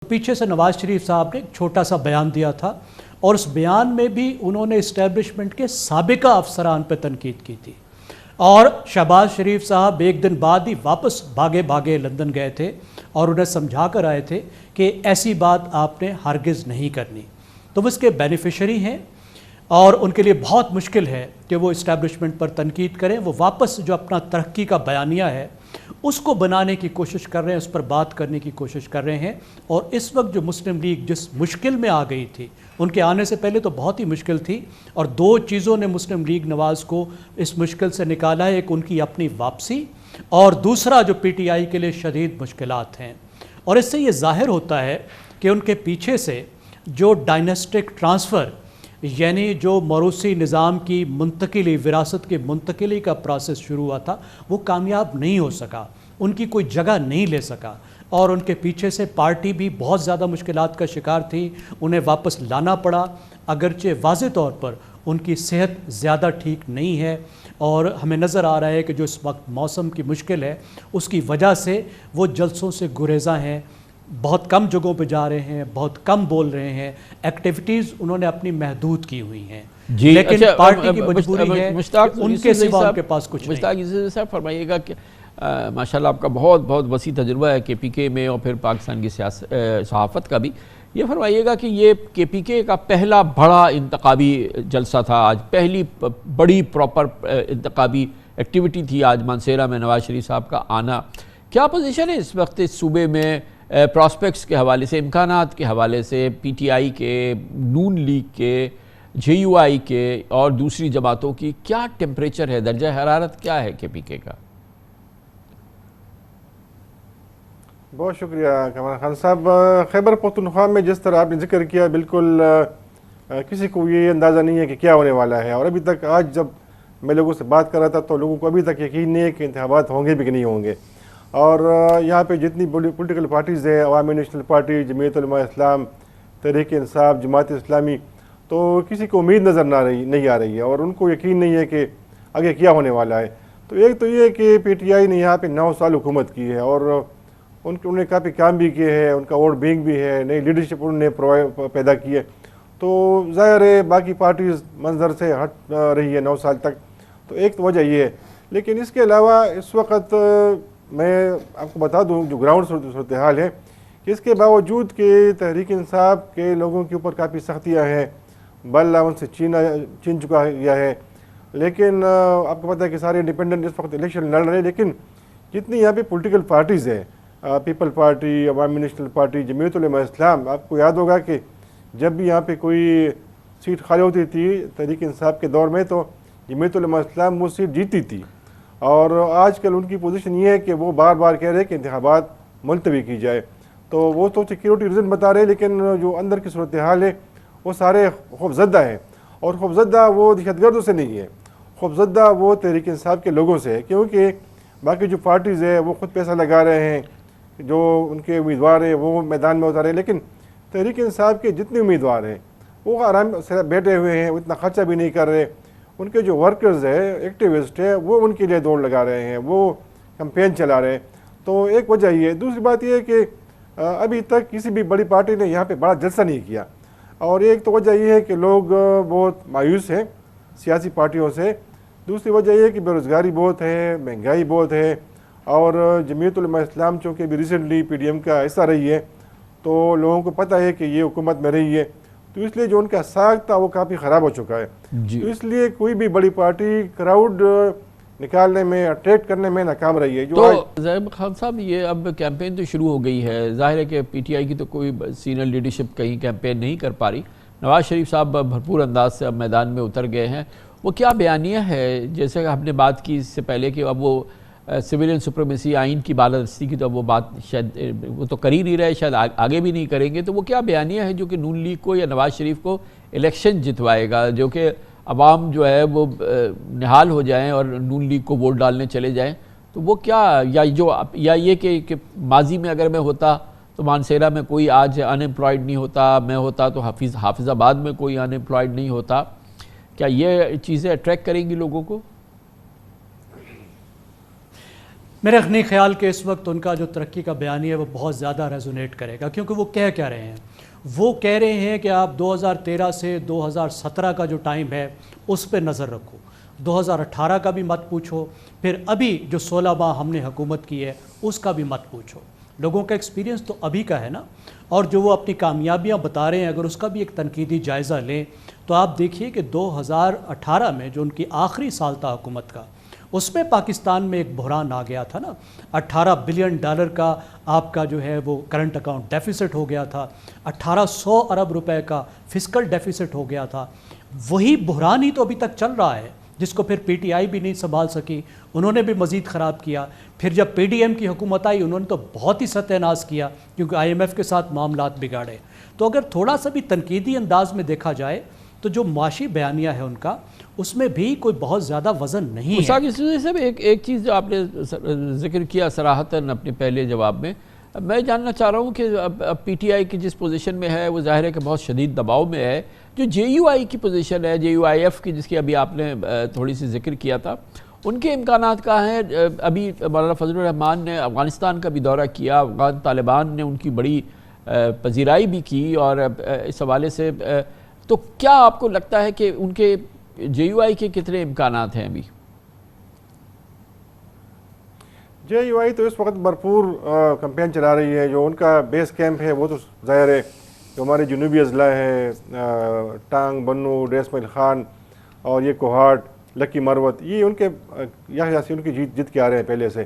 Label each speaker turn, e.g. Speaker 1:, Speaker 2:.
Speaker 1: पीछे से नवाज शरीफ साहब ने एक छोटा सा बयान दिया था और उस बयान में भी उन्होंने इस्टेब्लिशमेंट के साबिका अफसरान पर तनकीद की थी। और शहबाज शरीफ साहब एक दिन बाद ही वापस भागे भागे लंदन गए थे और उन्हें समझा कर आए थे कि ऐसी बात आपने हरगिज़ नहीं करनी। तो वो इसके बेनिफिशरी हैं और उनके लिए बहुत मुश्किल है कि वो इस्टेब्लिशमेंट पर तनकीद करें। वो वापस जो अपना तरक्की का बयानिया है उसको बनाने की कोशिश कर रहे हैं, उस पर बात करने की कोशिश कर रहे हैं। और इस वक्त जो मुस्लिम लीग जिस मुश्किल में आ गई थी, उनके आने से पहले तो बहुत ही मुश्किल थी, और दो चीज़ों ने मुस्लिम लीग नवाज़ को इस मुश्किल से निकाला है। एक उनकी अपनी वापसी और दूसरा जो पीटीआई के लिए शदीद मुश्किलात हैं। और इससे ये ज़ाहिर होता है कि उनके पीछे से जो डायनेस्टिक ट्रांसफ़र यानी जो मौरूसी निज़ाम की मुंतकिली, विरासत की मुंतकिली का प्रोसेस शुरू हुआ था, वो कामयाब नहीं हो सका, उनकी कोई जगह नहीं ले सका। और उनके पीछे से पार्टी भी बहुत ज़्यादा मुश्किलात का शिकार थी, उन्हें वापस लाना पड़ा। अगरचे वाज़े तौर पर उनकी सेहत ज़्यादा ठीक नहीं है और हमें नज़र आ रहा है कि जो इस वक्त मौसम की मुश्किल है उसकी वजह से वो जलसों से गुरेज़ा हैं, बहुत कम जगहों पे जा रहे हैं, बहुत कम बोल रहे हैं, एक्टिविटीज़ उन्होंने अपनी महदूद की हुई हैं। लेकिन पार्टी की मजबूरी है, उनके सिवा उनके पास कुछ नहीं।
Speaker 2: मुश्ताक साहब फरमाइएगा कि माशाल्लाह आपका बहुत बहुत वसी तजुर्बा है केपीके में और फिर पाकिस्तान की सहाफ़त का भी। ये फरमाइएगा कि ये केपीके का पहला बड़ा इंतखाबी जलसा था आज, पहली बड़ी प्रॉपर इंतखाबी एक्टिविटी थी आज मानसेरा में नवाज शरीफ साहब का आना। क्या पोजीशन है इस वक्त इस सूबे में प्रॉस्पेक्ट्स के हवाले से, इम्कानात के हवाले से, पीटीआई के, नून लीग के, जेयूआई के और दूसरी जमातों की क्या टेम्परेचर है, दर्जा हरारत क्या है केपीके का?
Speaker 3: बहुत शुक्रिया कमर खान साहब। खैबर पख्तूनख्वा में जिस तरह आपने जिक्र किया, बिल्कुल किसी को ये अंदाज़ा नहीं है कि क्या होने वाला है। और अभी तक आज जब मैं लोगों से बात कर रहा था तो लोगों को अभी तक यकीन नहीं है कि इंतखाबात होंगे भी कि नहीं होंगे। और यहाँ पे जितनी पॉलिटिकल पार्टीज़ हैं, अवामी नेशनल पार्टी, जमीयत उलमा इस्लाम, तहरीक इंसाफ, जमात इस्लामी, तो किसी को उम्मीद नज़र नहीं आ रही है और उनको यकीन नहीं है कि आगे क्या होने वाला है। तो एक तो ये कि पीटीआई ने यहाँ पे 9 साल हुकूमत की है और उन्होंने काफ़ी काम भी किए हैं, उनका वोट बैंक भी है, नई लीडरशिप उन्होंने पैदा की है। तो ज़ाहिर है बाकी पार्टीज़ मंजर से हट रही है 9 साल तक, तो एक तो वजह ये है। लेकिन इसके अलावा इस वक्त मैं आपको बता दूं जो ग्राउंड सूरत हाल है कि इसके बावजूद कि तहरीक इंसाफ के लोगों के ऊपर काफ़ी सख्तियाँ हैं, बल्ला उनसे छीन चुका गया है। लेकिन आपको पता है कि सारे इंडिपेंडेंट इस वक्त इलेक्शन लड़ रहे हैं। लेकिन जितनी यहाँ पे पॉलिटिकल पार्टीज़ हैं, पीपल पार्टी, अवामी नेशनल पार्टी, जमीयत उलमा इस्लाम, आपको याद होगा कि जब भी यहाँ पे कोई सीट खाली होती थी तहरीक इंसाफ के दौर में तो जमीयत उलमा इस्लाम वो सीट जीती थी। और आजकल उनकी पोजीशन ये है कि वो बार बार कह रहे हैं कि इंतखाबात मुलतवी की जाए। तो वो तो सिक्योरिटी रीज़न बता रहे हैं, लेकिन जो अंदर की सूरत हाल है वो सारे खौफजदा हैं। और खौफजदा वो दहशतगर्दों से नहीं है, खौफजदा वो तहरीक इंसाफ के लोगों से है, क्योंकि बाकी जो पार्टीज़ है वो ख़ुद पैसा लगा रहे हैं, जो उनके उम्मीदवार हैं वो मैदान में उतारे। लेकिन तहरीक इंसाफ के जितने उम्मीदवार हैं वो आराम से बैठे हुए हैं, वो इतना ख़र्चा भी नहीं कर रहे। उनके जो वर्कर्स है, एक्टिविस्ट है, वो उनके लिए दौड़ लगा रहे हैं, वो कैंपेन चला रहे हैं। तो एक वजह ये है। दूसरी बात ये है कि अभी तक किसी भी बड़ी पार्टी ने यहाँ पे बड़ा जलसा नहीं किया। और एक तो वजह ये है कि लोग बहुत मायूस हैं सियासी पार्टियों से। दूसरी वजह ये है कि बेरोज़गारी बहुत है, महंगाई बहुत है। और जमीयत उलमा इस्लाम चूँकि भी रिसेंटली पीडीएम का हिस्सा रही है तो लोगों को पता है कि ये हुकूमत में रही है, तो इसलिए जो उनका साख था वो काफ़ी ख़राब हो चुका है। तो इसलिए कोई भी बड़ी पार्टी क्राउड निकालने में, अट्रैक्ट करने में नाकाम रही है। जो
Speaker 2: तो ज़ैब खान साहब ये अब कैंपेन तो शुरू हो गई है, ज़ाहिर है कि पीटीआई की तो कोई सीनियर लीडरशिप कहीं कैंपेन नहीं कर पा रही। नवाज शरीफ साहब भरपूर अंदाज से अब मैदान में उतर गए हैं। वो क्या बयानिया है, जैसे हमने बात की इससे पहले कि अब वो सिविलियन सुप्रीमेसी आइन की बालादस्ती की, तो अब वो बात शायद वो तो कर ही नहीं रहे, शायद आगे भी नहीं करेंगे। तो वो क्या बयानिया है जो कि नून लीग को या नवाज शरीफ को इलेक्शन जितवाएगा, जो कि अवाम जो है वो निहाल हो जाएं और नून लीग को वोट डालने चले जाएं? तो वो क्या, या ये कि माजी में अगर मैं होता तो मानसेरा में कोई आज अनएम्प्लॉयड नहीं होता, मैं होता तो हाफिज़ाबाद में कोई अनएम्प्लॉयड नहीं होता, क्या ये चीज़ें अट्रैक्ट करेंगी लोगों को?
Speaker 1: میرا نہیں خیال کہ اس وقت ان کا جو ترقی کا بیانیہ ہے وہ بہت زیادہ ریزونیٹ کرے گا، کیونکہ وہ کہہ کیا رہے ہیں؟ وہ کہہ رہے ہیں کہ آپ 2013 سے 2017 کا جو ٹائم ہے اس پہ نظر رکھو، 2018 کا بھی مت پوچھو، پھر ابھی جو 16 ماہ ہم نے حکومت کی ہے اس کا بھی مت پوچھو۔ لوگوں کا ایکسپیرینس تو ابھی کا ہے نا، اور جو وہ اپنی کامیابیاں بتا رہے ہیں اگر اس کا بھی ایک تنقیدی جائزہ لیں تو آپ دیکھیے کہ 2018 میں جو ان کی آخری سال تھا حکومت کا، اس میں پاکستان میں ایک بحران آ گیا تھا نا، $18 بلین کا آپ کا جو ہے وہ کرنٹ اکاؤنٹ ڈیفیسٹ ہو گیا تھا، 1800 ارب روپے کا فسکل ڈیفیسٹ ہو گیا تھا۔ وہی بحران ہی تو ابھی تک چل رہا ہے، جس کو پھر پی ٹی آئی بھی نہیں سنبھال سکی، انہوں نے بھی مزید خراب کیا۔ پھر جب پی ڈی ایم کی حکومت آئی انہوں نے تو بہت ہی ستیہ ناش کیا، کیونکہ آئی ایم ایف کے ساتھ معاملات بگاڑے۔ تو اگر تھوڑا سا بھی تنقیدی انداز میں دیکھا جائے تو جو معاشی بیانیہ ہے ان کا، اس میں بھی کوئی بہت زیادہ وزن نہیں ہے۔
Speaker 2: مشتاق اسدی صاحب، ایک چیز جو آپ نے ذکر کیا صراحتاً اپنے پہلے جواب میں، میں جاننا چاہ رہا ہوں کہ اب پی ٹی آئی کی جس پوزیشن میں ہے وہ ظاہر ہے کہ بہت شدید دباؤ میں ہے۔ جو جے یو آئی کی پوزیشن ہے، جے یو آئی ایف کی، جس کی ابھی آپ نے تھوڑی سی ذکر کیا تھا، ان کے امکانات کہاں ہیں؟ ابھی مولانا فضل الرحمان نے افغانستان کا بھی دورہ کیا، افغان طالبان نے ان کی بڑی پذیرائی بھی کی، اور اس حوالے سے تو کیا آپ کو لگتا ہے کہ ان کے جے یو آئی کے کتنے امکانات ہیں ابھی؟
Speaker 3: جے یو آئی تو اس وقت بھرپور کمپین چلا رہی ہے۔ جو ان کا بیس کیمپ ہے وہ تو ظاہر ہے جو ہمارے جنوبی اضلاع ہے، ٹانگ، بنو، ڈیس میل خان اور یہ کوہاٹ، لکی مروت، یہ ان کے یہاں سے ان کی جیت کے آ رہے ہیں پہلے سے۔